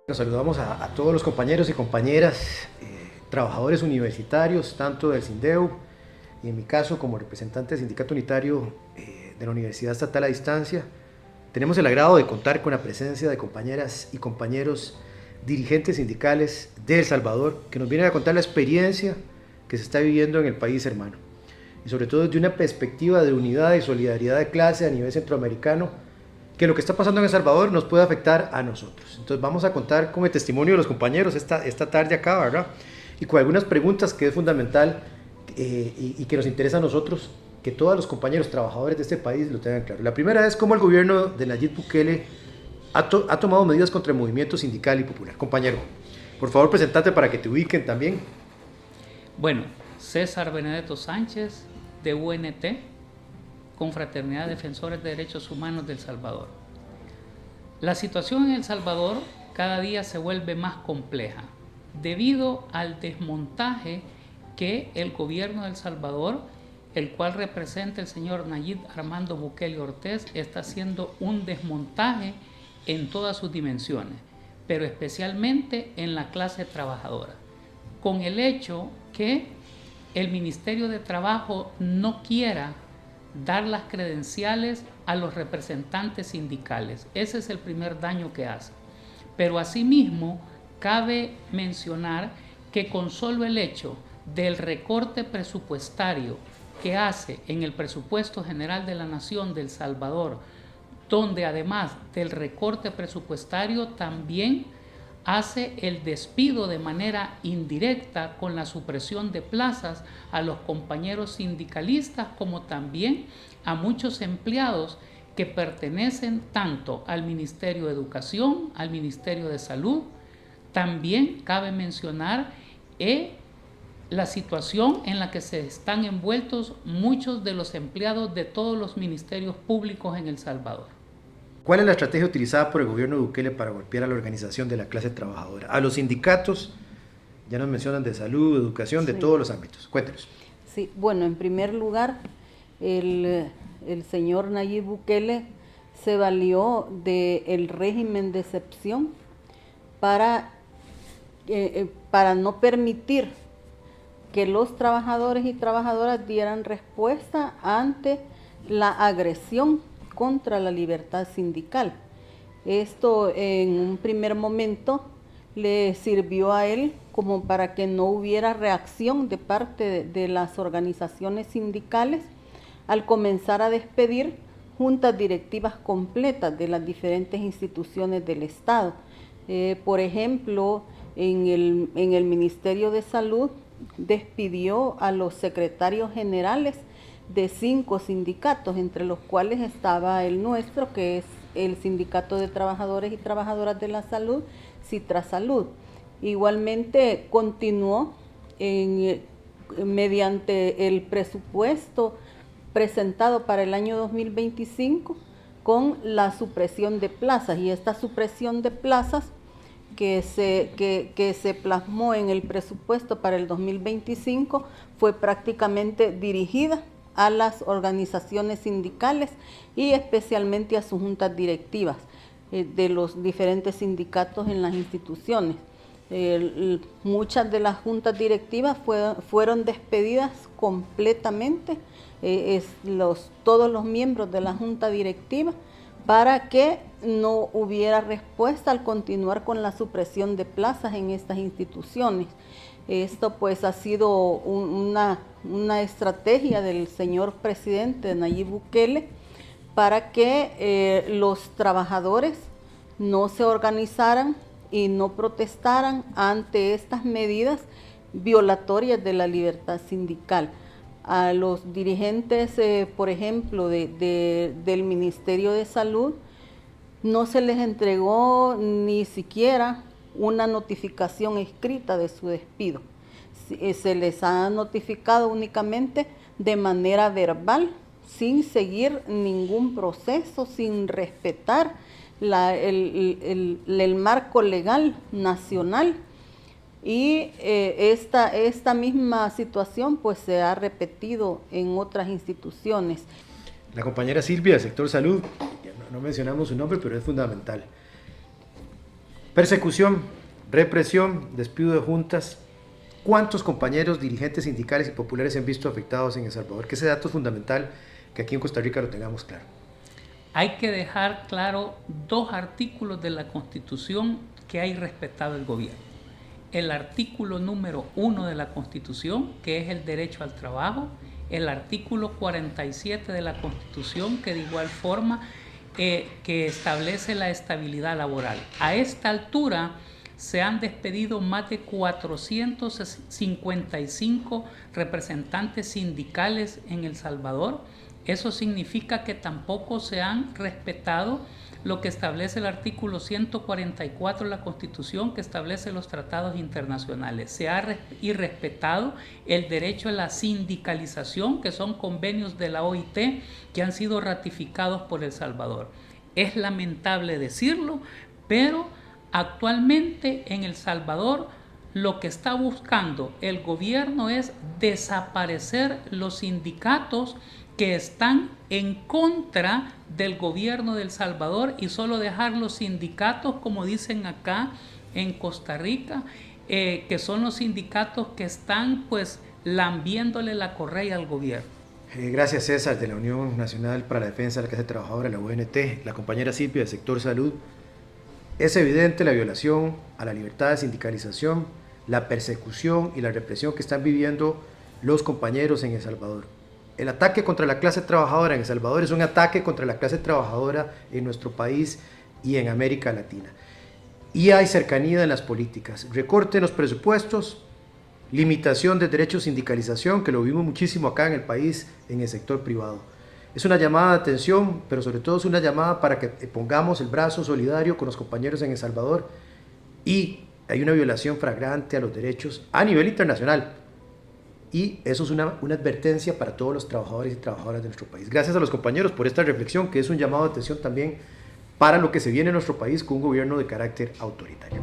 Nos saludamos a todos los compañeros y compañeras, trabajadores universitarios, tanto del SINDEU y en mi caso como representante del Sindicato Unitario de la Universidad Estatal a Distancia. Tenemos el agrado de contar con la presencia de compañeras y compañeros dirigentes sindicales de El Salvador que nos vienen a contar la experiencia que se está viviendo en el país hermano y sobre todo desde una perspectiva de unidad y solidaridad de clase a nivel centroamericano, que lo que está pasando en El Salvador nos puede afectar a nosotros. Entonces vamos a contar con el testimonio de los compañeros esta tarde acá, ¿verdad? Y con algunas preguntas que es fundamental y que nos interesa a nosotros, que todos los compañeros trabajadores de este país lo tengan claro. La primera es cómo el gobierno de Nayib Bukele ha tomado medidas contra el movimiento sindical y popular. Compañero, por favor, presentate para que te ubiquen también. Bueno, César Benedetto Sánchez, de UNT, Confraternidad de Defensores de Derechos Humanos de El Salvador. La situación en El Salvador cada día se vuelve más compleja debido al desmontaje que el gobierno de El Salvador, el cual representa el señor Nayib Armando Bukele Ortiz, está haciendo un desmontaje en todas sus dimensiones, pero especialmente en la clase trabajadora, con el hecho que el Ministerio de Trabajo no quiera dar las credenciales a los representantes sindicales. Ese es el primer daño que hace. Pero asimismo, cabe mencionar que con solo el hecho del recorte presupuestario que hace en el presupuesto general de la Nación de El Salvador, donde además del recorte presupuestario también hace el despido de manera indirecta con la supresión de plazas a los compañeros sindicalistas como también a muchos empleados que pertenecen tanto al Ministerio de Educación, al Ministerio de Salud. También cabe mencionar la situación en la que se están envueltos muchos de los empleados de todos los ministerios públicos en El Salvador. ¿Cuál es la estrategia utilizada por el gobierno de Bukele para golpear a la organización de la clase trabajadora? A los sindicatos, ya nos mencionan de salud, educación, de todos los ámbitos. Cuéntenos. Sí, bueno, en primer lugar, el señor Nayib Bukele se valió del régimen de excepción para no permitir que los trabajadores y trabajadoras dieran respuesta ante la agresión contra la libertad sindical. Esto en un primer momento le sirvió a él como para que no hubiera reacción de parte de las organizaciones sindicales al comenzar a despedir juntas directivas completas de las diferentes instituciones del Estado. Por ejemplo, en el Ministerio de Salud despidió a los secretarios generales de 5 sindicatos, entre los cuales estaba el nuestro, que es el Sindicato de Trabajadores y Trabajadoras de la Salud, Citrasalud. Igualmente continuó mediante el presupuesto presentado para el año 2025 con la supresión de plazas, y esta supresión de plazas que se plasmó en el presupuesto para el 2025 fue prácticamente dirigida a las organizaciones sindicales y especialmente a sus juntas directivas de los diferentes sindicatos en las instituciones. Muchas de las juntas directivas fueron despedidas completamente, todos los miembros de la junta directiva, para que no hubiera respuesta al continuar con la supresión de plazas en estas instituciones. Esto pues ha sido una estrategia del señor presidente Nayib Bukele para que los trabajadores no se organizaran y no protestaran ante estas medidas violatorias de la libertad sindical. A los dirigentes, por ejemplo, del Ministerio de Salud, no se les entregó ni siquiera una notificación escrita de su despido. Se les ha notificado únicamente de manera verbal, sin seguir ningún proceso, sin respetar el marco legal nacional. Y esta misma situación pues se ha repetido en otras instituciones. La compañera Silvia del sector salud, no mencionamos su nombre, pero es fundamental. Persecución, represión, despido de juntas. ¿Cuántos compañeros, dirigentes sindicales y populares se han visto afectados en El Salvador? Que ese dato es fundamental que aquí en Costa Rica lo tengamos claro. Hay que dejar claro 2 artículos de la Constitución que hay respetado el gobierno. El artículo número 1 de la Constitución, que es el derecho al trabajo, el artículo 47 de la Constitución, que de igual forma que establece la estabilidad laboral. A esta altura se han despedido más de 455 representantes sindicales en El Salvador. Eso significa que tampoco se han respetado lo que establece el artículo 144 de la Constitución, que establece los tratados internacionales. Se ha irrespetado el derecho a la sindicalización, que son convenios de la OIT que han sido ratificados por El Salvador. Es lamentable decirlo, pero actualmente en El Salvador lo que está buscando el gobierno es desaparecer los sindicatos que están en contra del gobierno de El Salvador y solo dejar los sindicatos, como dicen acá en Costa Rica, que son los sindicatos que están pues lambiéndole la correa al gobierno. Gracias, César, de la Unión Nacional para la Defensa de la Clase Trabajadora, la UNT, la compañera Silvia del sector salud. Es evidente la violación a la libertad de sindicalización, la persecución y la represión que están viviendo los compañeros en El Salvador. El ataque contra la clase trabajadora en El Salvador es un ataque contra la clase trabajadora en nuestro país y en América Latina. Y hay cercanía en las políticas, recorte en los presupuestos, limitación de derechos de sindicalización, que lo vimos muchísimo acá en el país, en el sector privado. Es una llamada de atención, pero sobre todo es una llamada para que pongamos el brazo solidario con los compañeros en El Salvador, y hay una violación flagrante a los derechos a nivel internacional. Y eso es una advertencia para todos los trabajadores y trabajadoras de nuestro país. Gracias a los compañeros por esta reflexión, que es un llamado de atención también para lo que se viene en nuestro país con un gobierno de carácter autoritario.